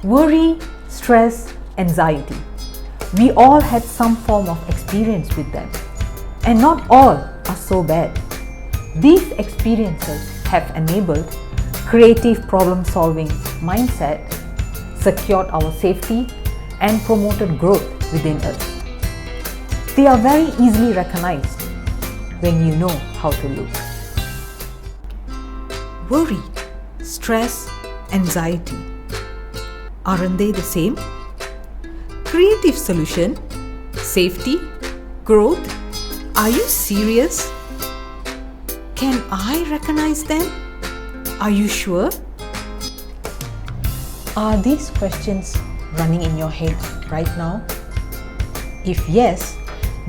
Worry, stress, anxiety. We all had some form of experience with them, and not all are so bad. These experiences have enabled creative problem-solving mindset, secured our safety, and promoted growth within us. They are very easily recognized when you know how to look. Worry, stress, anxiety. Aren't they the same? Creative solution, safety, growth. Are you serious? Can I recognize them? Are you sure? Are these questions running in your head right now? If yes,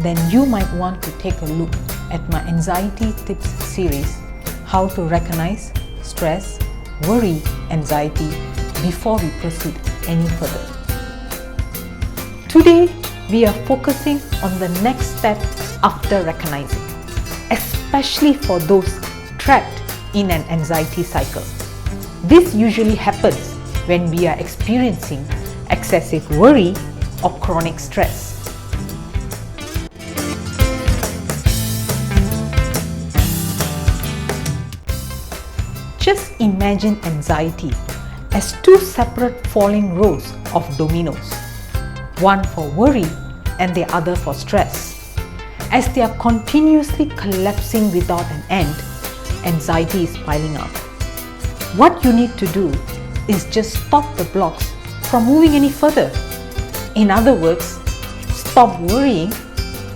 then you might want to take a look at my Anxiety Tips series, How to Recognize Stress, Worry, Anxiety before we proceed any further. Today, we are focusing on the next step after recognizing, especially for those trapped in an anxiety cycle. This usually happens when we are experiencing excessive worry or chronic stress. Just imagine anxiety as two separate falling rows of dominoes, one for worry and the other for stress. As they are continuously collapsing without an end, anxiety is piling up. What you need to do is just stop the blocks from moving any further. In other words, stop worrying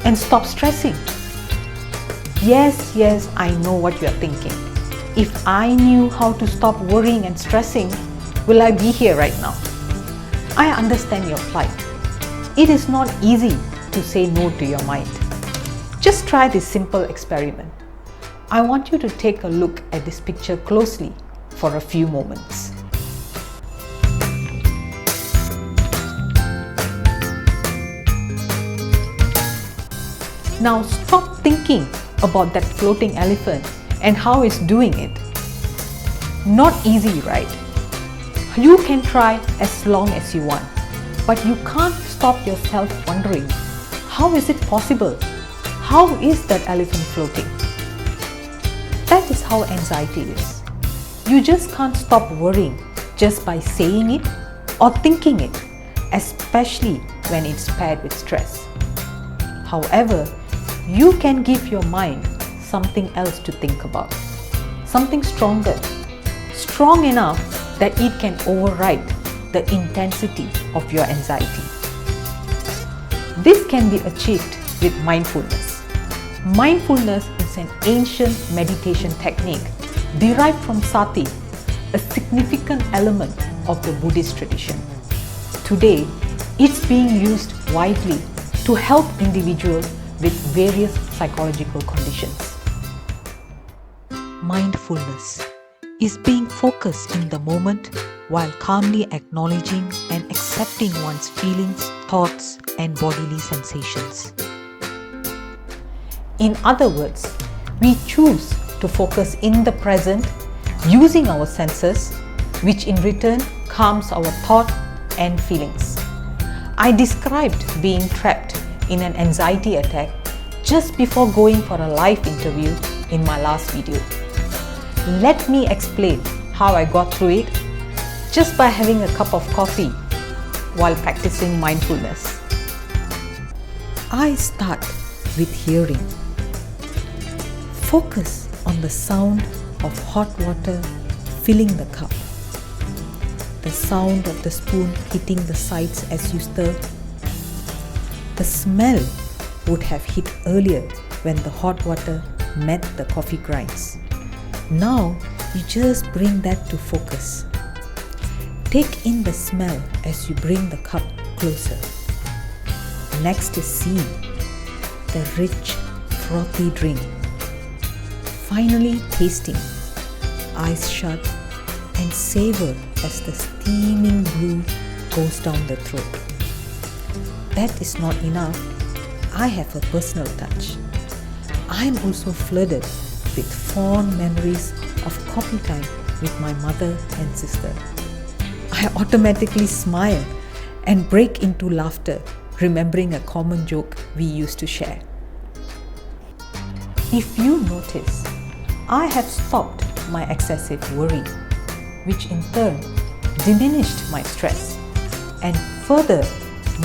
and stop stressing. Yes, I know what you are thinking. If I knew how to stop worrying and stressing, will I be here right now? I understand your plight. It is not easy to say no to your mind. Just try this simple experiment. I want you to take a look at this picture closely for a few moments. Now stop thinking about that floating elephant and how it's doing it. Not easy, right? You can try as long as you want, but you can't stop yourself wondering, how is it possible? How is that elephant floating? That is how anxiety is. You just can't stop worrying just by saying it or thinking it, especially when it's paired with stress. However, you can give your mind something else to think about, something stronger, strong enough that it can override the intensity of your anxiety. This can be achieved with mindfulness. Mindfulness is an ancient meditation technique derived from sati, a significant element of the Buddhist tradition. Today, it's being used widely to help individuals with various psychological conditions. Mindfulness is being focused in the moment while calmly acknowledging and accepting one's feelings, thoughts, and bodily sensations. In other words, we choose to focus in the present using our senses, which in return calms our thought and feelings. I described being trapped in an anxiety attack just before going for a live interview in my last video. Let me explain how I got through it just by having a cup of coffee while practicing mindfulness. I start with hearing. Focus on the sound of hot water filling the cup, the sound of the spoon hitting the sides as you stir. The smell would have hit earlier when the hot water met the coffee grinds. Now you just bring that to focus. Take in the smell as you bring the cup closer. Next is see the rich, frothy drink. Finally tasting, eyes shut, and savor as the steaming brew goes down the throat. That is not enough. I have a personal touch. I am also flooded with fond memories of coffee time with my mother and sister. I automatically smile and break into laughter, remembering a common joke we used to share. If you notice, I have stopped my excessive worry, which in turn diminished my stress and further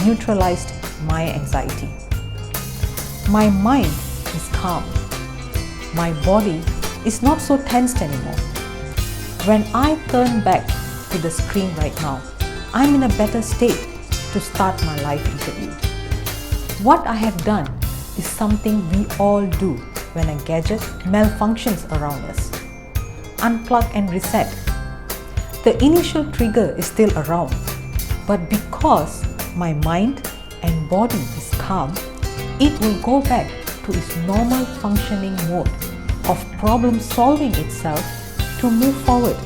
neutralized my anxiety. My mind is calm. My body is not so tensed anymore. When I turn back to the screen right now, I'm in a better state to start my live interview. What I have done is something we all do when a gadget malfunctions around us. Unplug and reset. The initial trigger is still around, but because my mind and body is calm, it will go back to its normal functioning mode of problem solving itself to move forward.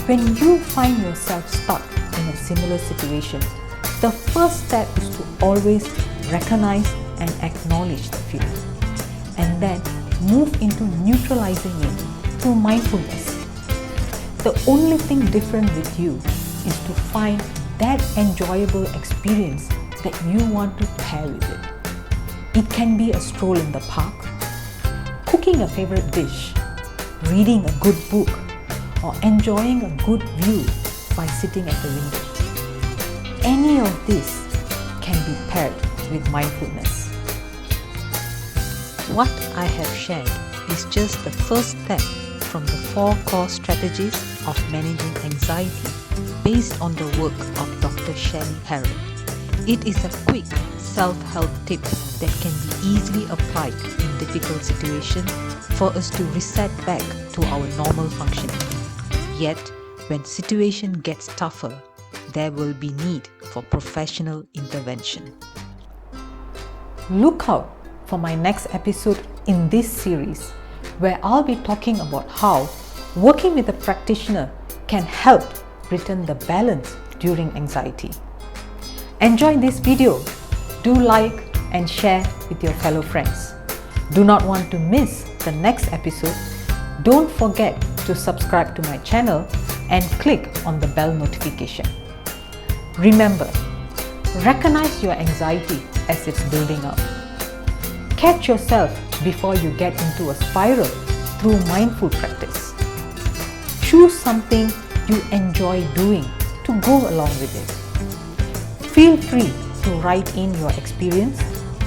When you find yourself stuck in a similar situation, the first step is to always recognize and acknowledge the feeling, and then move into neutralizing it through mindfulness. The only thing different with you is to find that enjoyable experience that you want to pair with it. It can be a stroll in the park, cooking a favorite dish, reading a good book, or enjoying a good view by sitting at the window. Any of this can be paired with mindfulness. What I have shared is just the first step from the 4 core strategies of managing anxiety based on the work of Dr. Shelley Harrell. It is a quick self-help tip that can be easily applied in difficult situations for us to reset back to our normal functioning. Yet, when situation gets tougher, there will be need for professional intervention. Look out for my next episode in this series, where I'll be talking about how working with a practitioner can help return the balance during anxiety. Enjoy this video. Do like and share with your fellow friends. Do not want to miss the next episode? Don't forget to subscribe to my channel and click on the bell notification. Remember, recognize your anxiety as it's building up. Catch yourself before you get into a spiral through mindful practice. Choose something you enjoy doing to go along with it. Feel free to write in your experience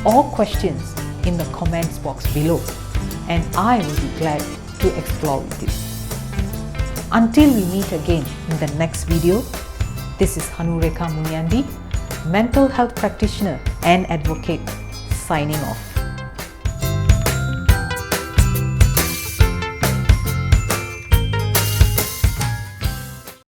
or questions in the comments box below, and I will be glad to explore with you. Until we meet again in the next video, this is Hanureka Munyandi, mental health practitioner and advocate, signing off.